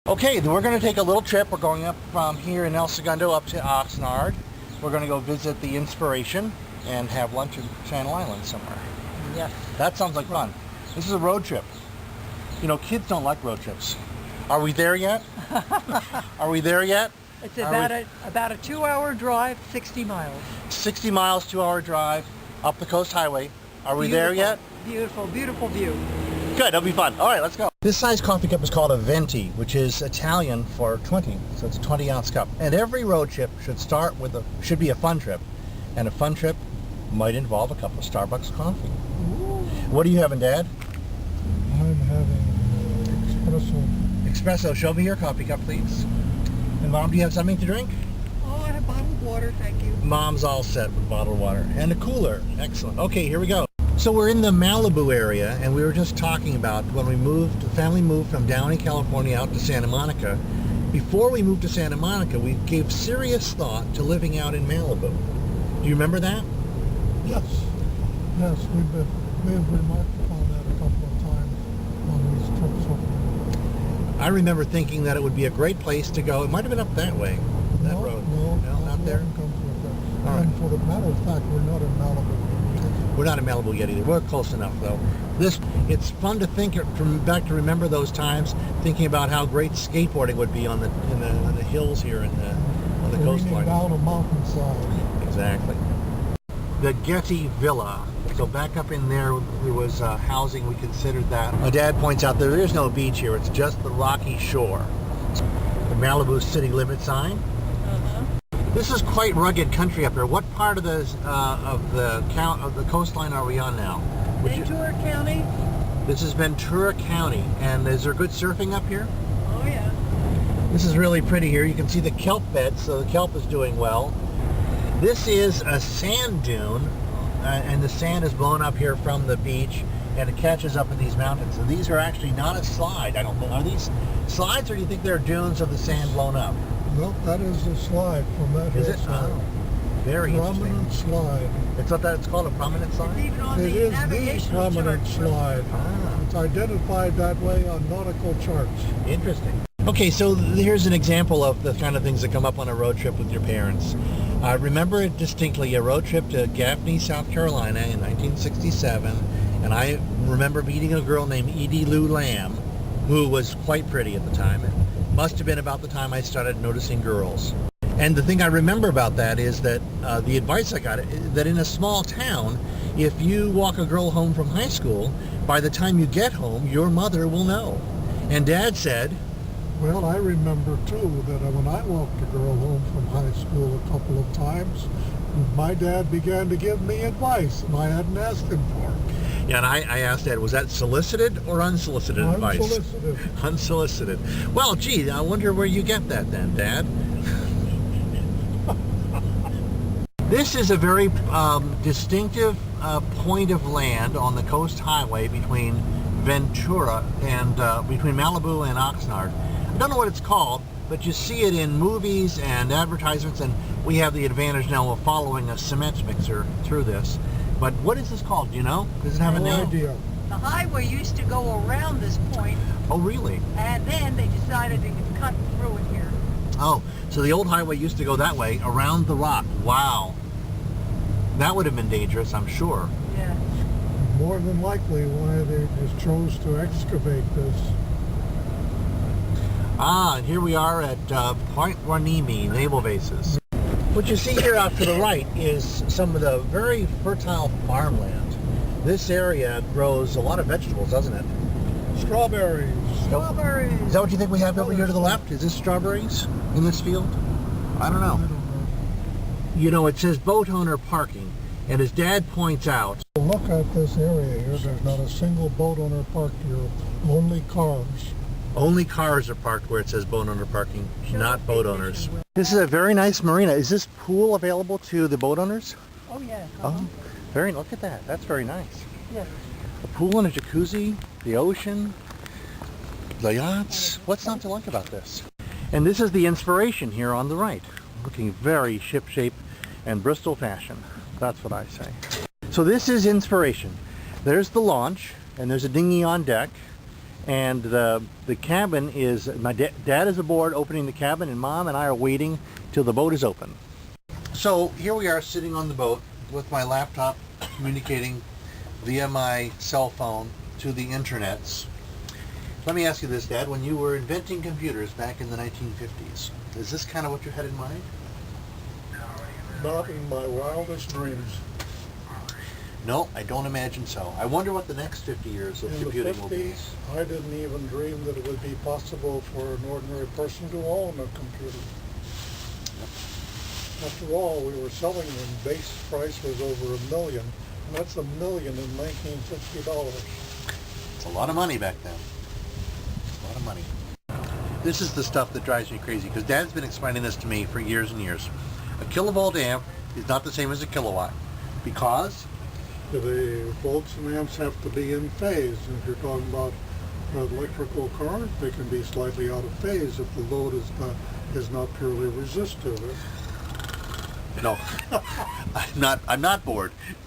Okay, then we're going to take a little trip. We're going up from here in El Segundo up to Oxnard. We're going to go visit the Inspiration and have lunch in Channel Island somewhere. Yes. That sounds like fun. This is a road trip. You know, kids don't like road trips. Are we there yet? Are we there yet? It's about a 2-hour drive, 60 miles. 60 miles, 2-hour drive up the Coast Highway. Are we there yet? Beautiful, beautiful view. Good, that'll be fun. All right, let's go. This size coffee cup is called a venti, which is Italian for 20. So it's a 20-ounce cup. And every road trip should be a fun trip. And a fun trip might involve a cup of Starbucks coffee. Ooh. What are you having, Dad? I'm having espresso. Espresso. Show me your coffee cup, please. And Mom, do you have something to drink? Oh, and a bottle of water, thank you. Mom's all set with bottled water. And a cooler. Excellent. Okay, here we go. So we're in the Malibu area, and we were just talking about when the family moved from Downey, California out to Santa Monica. Before we moved to Santa Monica, we gave serious thought to living out in Malibu. Do you remember that? Yes. Yes, we've remarked upon that a couple of times on these trips over. I remember thinking that it would be a great place to go. It might have been up that way, that road. No, not there. Comes with that. All And right. for the matter of fact, we're not in Malibu. We're not in Malibu yet either. We're close enough though. It's fun to think to remember those times, thinking about how great skateboarding would be on the hills here on the coastline. Down a mountainside. Exactly. The Getty Villa. So back up in there was housing. We considered that. My dad points out there is no beach here. It's just the rocky shore. The Malibu city limit sign. This is quite rugged country up here. What part of the coastline are we on now? Ventura County. This is Ventura County, and is there good surfing up here? Oh, yeah. This is really pretty here. You can see the kelp bed, so the kelp is doing well. This is a sand dune, and the sand is blown up here from the beach, and it catches up in these mountains. And these are actually not a slide. I don't know. Are these slides, or do you think they're dunes of the sand blown up? Nope, that is a slide from that Is it? hillside. Oh, very Prominent interesting. slide. It's not that it's called a prominent It's slide? even on It the is the navigational prominent chart. slide. Ah. It's identified that way on nautical charts. Interesting. Okay, so here's an example of the kind of things that come up on a road trip with your parents. I remember it distinctly, a road trip to Gaffney, South Carolina in 1967, and I remember meeting a girl named Edie Lou Lamb, who was quite pretty at the time. It must have been about the time I started noticing girls. And the thing I remember about that is that the advice I got, that in a small town, if you walk a girl home from high school, by the time you get home, your mother will know. And Dad said, Well, I remember too that when I walked a girl home from high school a couple of times, my dad began to give me advice, and I hadn't asked him for it. yeah, and I asked Dad, was that solicited or unsolicited advice? Unsolicited. Unsolicited. Well, gee, I wonder where you get that then, Dad. This is a very distinctive point of land on the Coast Highway between Ventura and between Malibu and Oxnard. I don't know what it's called, but you see it in movies and advertisements, and we have the advantage now of following a cement mixer through this. But what is this called? Do you know? Does it have a No name? idea. The highway used to go around this point, Oh, really? and then they decided to cut through it here. Oh, so the old highway used to go that way, around the rock. Wow. That would have been dangerous, I'm sure. Yeah. More than likely why they just chose to excavate this. Ah, and here we are at Point Wanimi Naval Bases. What you see here out to the right is some of the very fertile farmland. This area grows a lot of vegetables, doesn't it? Strawberries. Strawberries. Is that what you think we have over here to the left? Is this strawberries in this field? I don't I know. don't know. You know, it says boat owner parking, and as Dad points out, Look at this area here. There's not a single boat owner parked here. Only cars. only cars are parked where it says boat owner parking, not boat owners. Will. This is a very nice marina. Is this pool available to the boat owners? Oh, yeah. Oh, look at that. That's very nice. Yeah. A pool and a jacuzzi, the ocean, the yachts. What's not to like about this? And this is the Inspiration here on the right, looking very shipshape and Bristol fashion. That's what I say. So this is Inspiration. There's the launch, and there's a dinghy on deck, And the cabin is, my dad is aboard opening the cabin, and Mom and I are waiting till the boat is open. So here we are sitting on the boat with my laptop communicating via my cell phone to the internets. Let me ask you this, Dad. When you were inventing computers back in the 1950s, is this kind of what you had in mind? Not in my wildest dreams. No, I don't imagine so. I wonder what the next 50 years of In the computing will be. 50s, I didn't even dream that it would be possible for an ordinary person to own a computer. After all, we were selling when base price was over $1 million. And that's $1 million in $1960. It's a lot of money back then. A lot of money. This is the stuff that drives me crazy, because Dad's been explaining this to me for years and years. A kilovolt amp is not the same as a kilowatt, because The volts and amps have to be in phase. And if you're talking about electrical current, they can be slightly out of phase if the load is not purely resistive. no, I'm not bored.